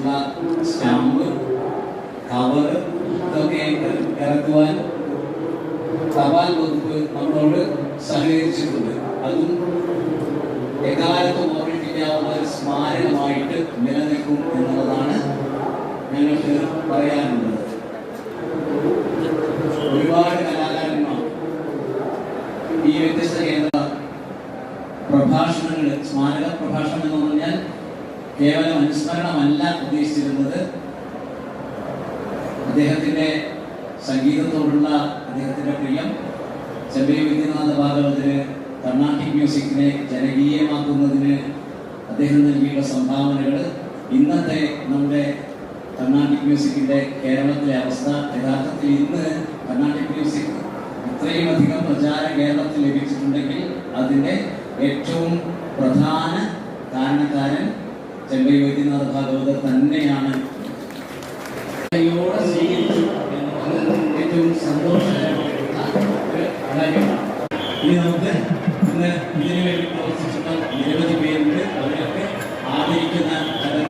വെച്ചിട്ടുള്ള stamp, cover ഇതൊക്കെ ഇറക്കുവാൻ തപാൽ വകുപ്പ് നമ്മളോട് സഹകരിച്ചിട്ടുണ്ട്. അതും എക്കാലത്തും ഓർമ്മിപ്പിക്കാവുന്ന ഒരു സ്മാരകമായിട്ട് നിലനിൽക്കും എന്നുള്ളതാണ് ഞങ്ങൾക്ക് പറയാനുള്ളത്. ഒരുപാട് കലാകാരന്മാർ ഈ വ്യത്യസ്ത കേന്ദ്ര പ്രഭാഷണങ്ങൾ, സ്മാരക പ്രഭാഷണം എന്ന് പറഞ്ഞാൽ കേവലം അനുസ്മരണമല്ല ഉദ്ദേശിച്ചിരുന്നത്. അദ്ദേഹത്തിൻ്റെ സംഗീതത്തോടുള്ള അദ്ദേഹത്തിൻ്റെ പ്രിയം, ചെമ്പൈ വൈദ്യനാഥ ഭാഗവതന് കർണാട്ടിക് മ്യൂസിക്കിനെ ജനകീയമാക്കുന്നതിന് അദ്ദേഹം നൽകിയുള്ള സംഭാവനകൾ, ഇന്നത്തെ നമ്മുടെ കർണാട്ടിക് മ്യൂസിക്കിൻ്റെ കേരളത്തിലെ അവസ്ഥ, യഥാർത്ഥത്തിൽ ഇന്ന് കർണാട്ടിക് മ്യൂസിക് ഇത്രയും അധികം പ്രചാരം കേരളത്തിൽ ലഭിച്ചിട്ടുണ്ടെങ്കിൽ അതിൻ്റെ ഏറ്റവും പ്രധാന കാരണക്കാരൻ ചെമ്പൈ വൈദ്യനാഥ ഭാഗവതർ തന്നെയാണ്. ഏറ്റവും സന്തോഷകരമായിട്ടുള്ള ഒരു കാര്യമാണ്. ഇനി നമുക്ക് ഇന്ന് ഇതിനു വേണ്ടി